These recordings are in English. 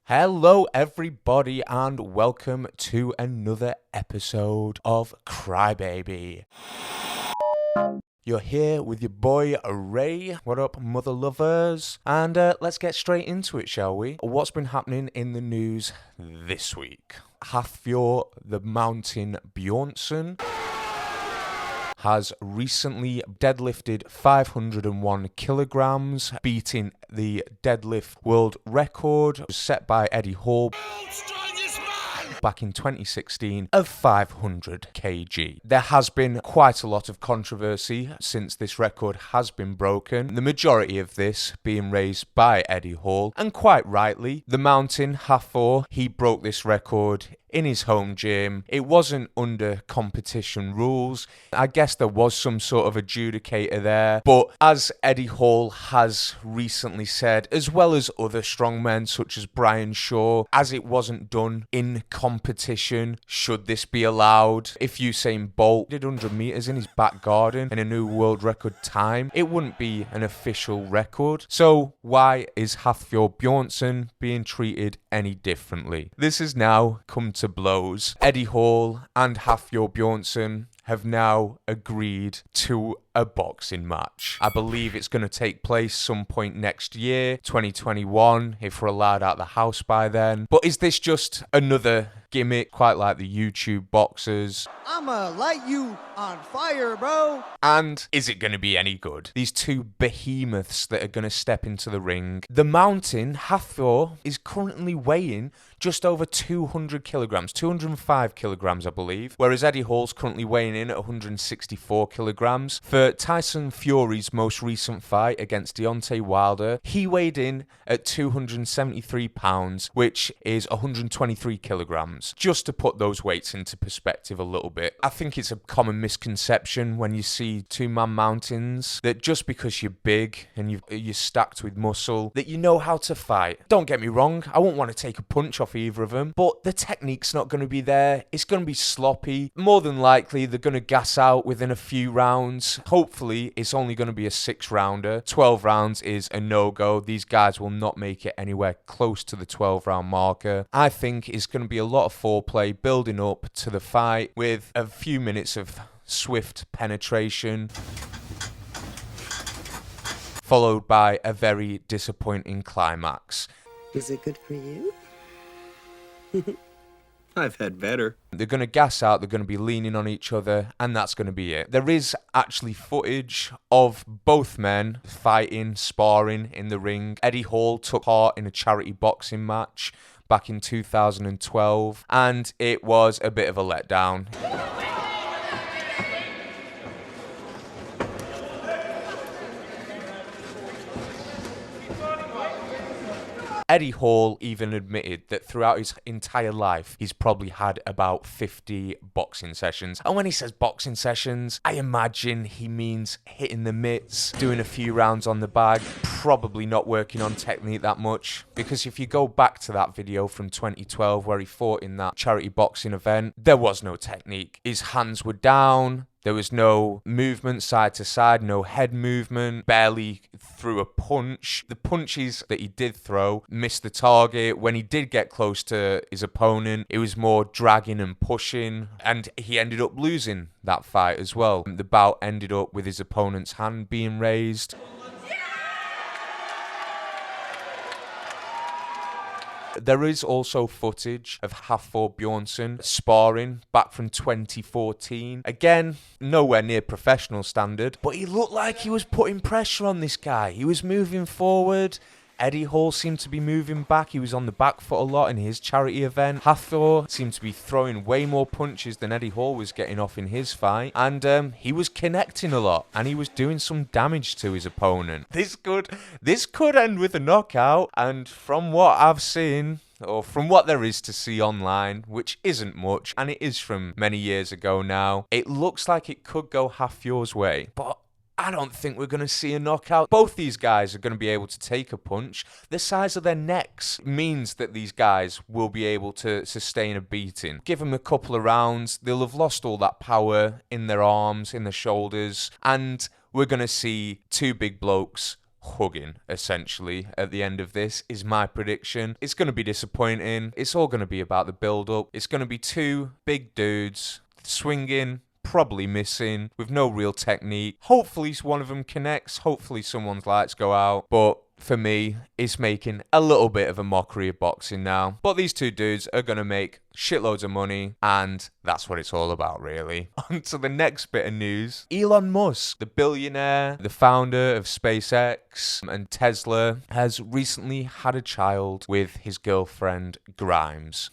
Hello everybody and welcome to another episode of Crybaby. You're here with your boy Ray. What up, mother lovers? And let's get straight into it, shall we? What's been happening in the news this week? Hafþór the Mountain Bjornsson has recently deadlifted 501 kilograms, beating the deadlift world record set by Eddie Hall back in 2016 of 500 kg. There has been quite a lot of controversy since this record has been broken, the majority of this being raised by Eddie Hall, and quite rightly. The Mountain, Hafþór, he broke this record in his home gym. It wasn't under competition rules. I guess there was some sort of adjudicator there, but as Eddie Hall has recently said, as well as other strongmen such as Brian Shaw, as it wasn't done in competition, should this be allowed? If Usain Bolt did 100 meters in his back garden in a new world record time, it wouldn't be an official record. So why is Hafþór Bjornsson being treated any differently? This has now come to blows. Eddie Hall and Hafþór Bjornsson have now agreed to a boxing match. I believe it's going to take place some point next year, 2021, if we're allowed out of the house by then. But is this just another gimmick, quite like the YouTube boxers? I'ma light you on fire, bro. And is it going to be any good? These two behemoths that are going to step into the ring. The Mountain, Hafþór, is currently weighing just over 200 kilograms, 205 kilograms, I believe, whereas Eddie Hall's currently weighing in at 164 kilograms. For Tyson Fury's most recent fight against Deontay Wilder, he weighed in at 273 pounds, which is 123 kilograms. Just to put those weights into perspective a little bit, I think it's a common misconception when you see two-man mountains that just because you're big and you're stacked with muscle, that you know how to fight. Don't get me wrong, I won't want to take a punch off either of them, but the technique's not going to be there. It's going to be sloppy. More than likely, they're going to gas out within a few rounds. Hopefully, it's only going to be a 6-rounder. 12 rounds is a no-go. These guys will not make it anywhere close to the 12-round marker. I think it's going to be a lot of foreplay building up to the fight with a few minutes of swift penetration, followed by a very disappointing climax. Is it good for you? I've had better. They're going to gas out, they're going to be leaning on each other, and that's going to be it. There is actually footage of both men fighting, sparring in the ring. Eddie Hall took part in a charity boxing match back in 2012, and it was a bit of a letdown. Eddie Hall even admitted that throughout his entire life, he's probably had about 50 boxing sessions. And when he says boxing sessions, I imagine he means hitting the mitts, doing a few rounds on the bag, probably not working on technique that much. Because if you go back to that video from 2012 where he fought in that charity boxing event, there was no technique. His hands were down. There was no movement side to side, no head movement, barely threw a punch. The punches that he did throw missed the target. When he did get close to his opponent, it was more dragging and pushing, and he ended up losing that fight as well. The bout ended up with his opponent's hand being raised. There is also footage of Hafbor Bjornsson sparring back from 2014. Again, nowhere near professional standard, but he looked like he was putting pressure on this guy. He was moving forward. Eddie Hall seemed to be moving back. He was on the back foot a lot in his charity event. Hafþór seemed to be throwing way more punches than Eddie Hall was getting off in his fight. And he was connecting a lot. And he was doing some damage to his opponent. This could end with a knockout. And from what I've seen, or from what there is to see online, which isn't much, and it is from many years ago now, it looks like it could go Hafþór's way. But I don't think we're going to see a knockout. Both these guys are going to be able to take a punch. The size of their necks means that these guys will be able to sustain a beating. Give them a couple of rounds, they'll have lost all that power in their arms, in their shoulders, and we're going to see two big blokes hugging, essentially, at the end of this, is my prediction. It's going to be disappointing. It's all going to be about the build-up. It's going to be two big dudes swinging, probably missing, with no real technique. Hopefully one of them connects. Hopefully someone's lights go out. But for me, it's making a little bit of a mockery of boxing now. But these two dudes are going to make shitloads of money, and that's what it's all about, really. On to the next bit of news. Elon Musk, the billionaire, the founder of SpaceX and Tesla, has recently had a child with his girlfriend, Grimes.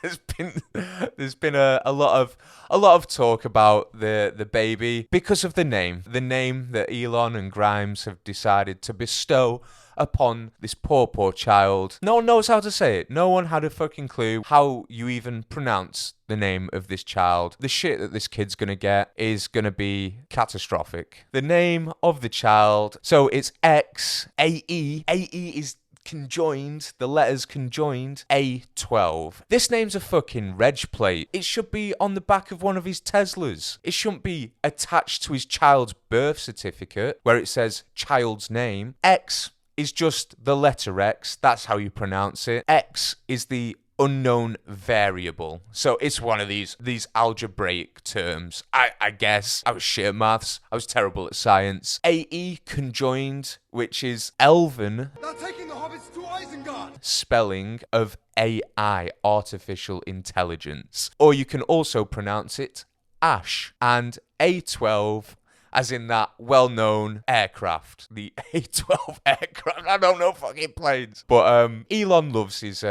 there's been a lot of talk about the baby because of the name that Elon and Grimes have decided to bestow upon this poor child. No one knows how to say it. No one had a fucking clue how you even pronounce the name of this child. The shit that this kid's gonna get is gonna be catastrophic. The name of the child, so it's X-A-E. A-E is conjoined, the letters conjoined, A12. This name's a fucking reg plate. It should be on the back of one of his Teslas. It shouldn't be attached to his child's birth certificate where it says child's name. X is just the letter X. That's how you pronounce it. X is the unknown variable. So it's one of these algebraic terms. I guess. I was shit at maths. I was terrible at science. AE conjoined, which is Elven. Not taking the hobbits to Isengard. Spelling of AI, artificial intelligence. Or you can also pronounce it Ash. And A12, as in that well-known aircraft. The A12 aircraft. I don't know fucking planes. But Elon loves his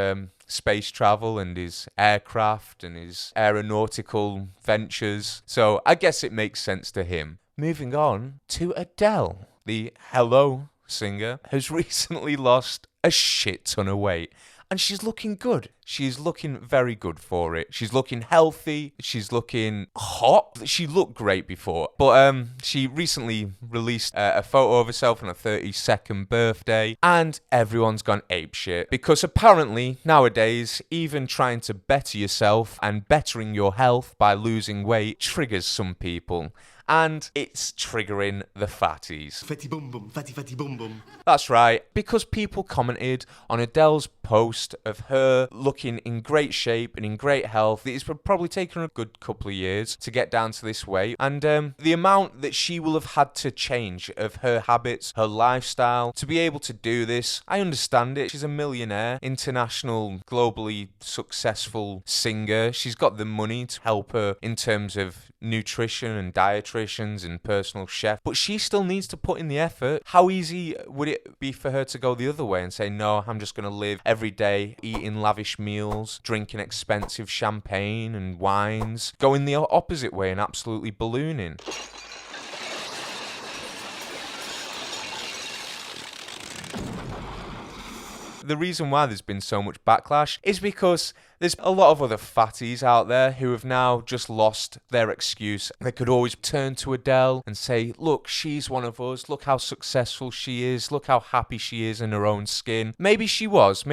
space travel and his aircraft and his aeronautical ventures. So I guess it makes sense to him. Moving on to Adele. The Hello singer has recently lost a shit ton of weight. And she's looking good. She's looking very good for it. She's looking healthy. She's looking hot. She looked great before. But she recently released a photo of herself on her 32nd birthday. And everyone's gone apeshit. Because apparently, nowadays, even trying to better yourself and bettering your health by losing weight triggers some people. And it's triggering the fatties. Fatty boom boom, fatty boom boom. That's right, because people commented on Adele's post of her looking in great shape and in great health. It's probably taken her a good couple of years to get down to this weight. And the amount that she will have had to change of her habits, her lifestyle, to be able to do this, I understand it. She's a millionaire, international, globally successful singer. She's got the money to help her in terms of nutrition and dietitians and personal chef, but she still needs to put in the effort. How easy would it be for her to go the other way and say, no, I'm just going to live every day eating lavish meals, drinking expensive champagne and wines, going the opposite way and absolutely ballooning? The reason why there's been so much backlash is because there's a lot of other fatties out there who have now just lost their excuse. They could always turn to Adele and say, look, she's one of us. Look how successful she is. Look how happy she is in her own skin. Maybe she was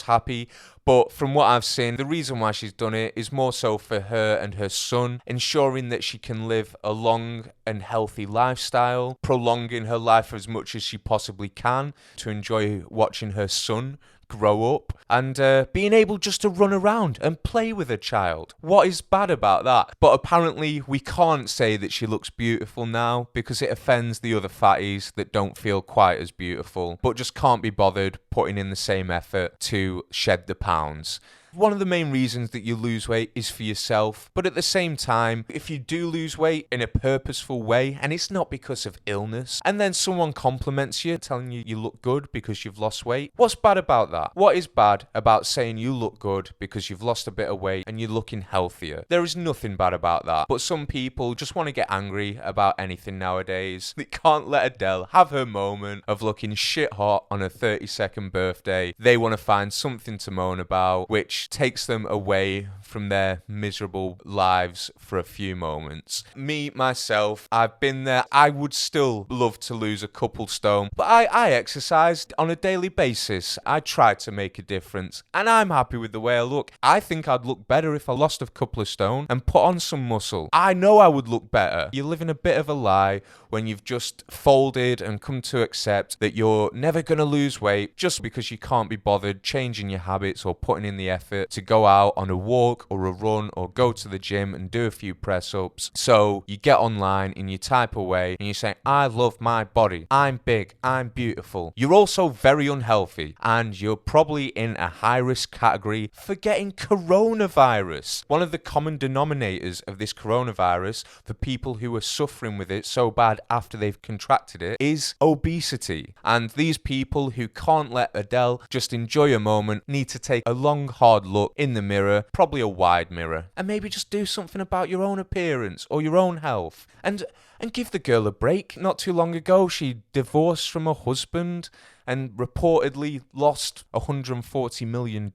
happy. But from what I've seen, the reason why she's done it is more so for her and her son, ensuring that she can live a long and healthy lifestyle, prolonging her life as much as she possibly can to enjoy watching her son grow up and being able just to run around and play with a child. What is bad about that? But apparently we can't say that she looks beautiful now because it offends the other fatties that don't feel quite as beautiful but just can't be bothered putting in the same effort to shed the pounds. One of the main reasons that you lose weight is for yourself, but at the same time, if you do lose weight in a purposeful way, and it's not because of illness, and then someone compliments you, telling you you look good because you've lost weight, what's bad about that? What is bad about saying you look good because you've lost a bit of weight and you're looking healthier? There is nothing bad about that, but some people just want to get angry about anything nowadays. They can't let Adele have her moment of looking shit hot on her 32nd second birthday, they want to find something to moan about, which takes them away from their miserable lives for a few moments. Me, myself, I've been there. I would still love to lose a couple stone, but I exercise on a daily basis. I try to make a difference, and I'm happy with the way I look. I think I'd look better if I lost a couple of stone and put on some muscle. I know I would look better. You're living a bit of a lie when you've just folded and come to accept that you're never going to lose weight just because you can't be bothered changing your habits or putting in the effort to go out on a walk or a run or go to the gym and do a few press-ups. So you get online and you type away and you say, I love my body, I'm big, I'm beautiful. You're also very unhealthy and you're probably in a high-risk category for getting coronavirus. One of the common denominators of this coronavirus for people who are suffering with it so bad after they've contracted it is obesity. And these people who can't let Adele just enjoy a moment need to take a long, hard look in the mirror, probably a wide mirror, and maybe just do something about your own appearance or your own health. And give the girl a break. Not too long ago, she divorced from her husband and reportedly lost $140 million,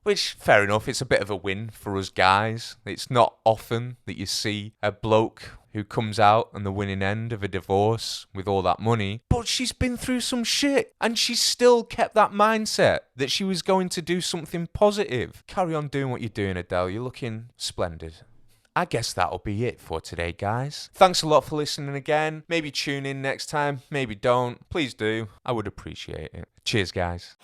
which, fair enough, it's a bit of a win for us guys. It's not often that you see a bloke who comes out on the winning end of a divorce with all that money, but she's been through some shit, and she's still kept that mindset that she was going to do something positive. Carry on doing what you're doing, Adele. You're looking splendid. I guess that'll be it for today, guys. Thanks a lot for listening again. Maybe tune in next time, maybe don't. Please do. I would appreciate it. Cheers, guys.